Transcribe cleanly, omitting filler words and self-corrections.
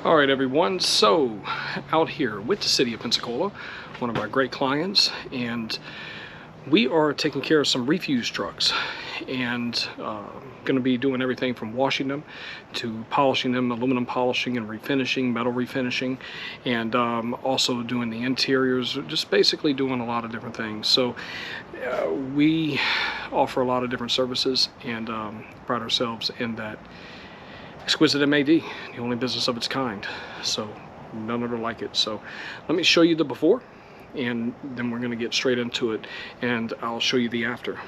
All right, everyone, so out here with the city of Pensacola, one of our great clients, and we are taking care of some refuse trucks and going to be doing everything from washing them to polishing them, aluminum polishing and refinishing, metal refinishing, and also doing the interiors, just basically doing a lot of different things. So we offer a lot of different services and pride ourselves in that Exquisite MAD, the only business of its kind, so none other like it. So let me show you the before, and then we're going to get straight into it, and I'll show you the after.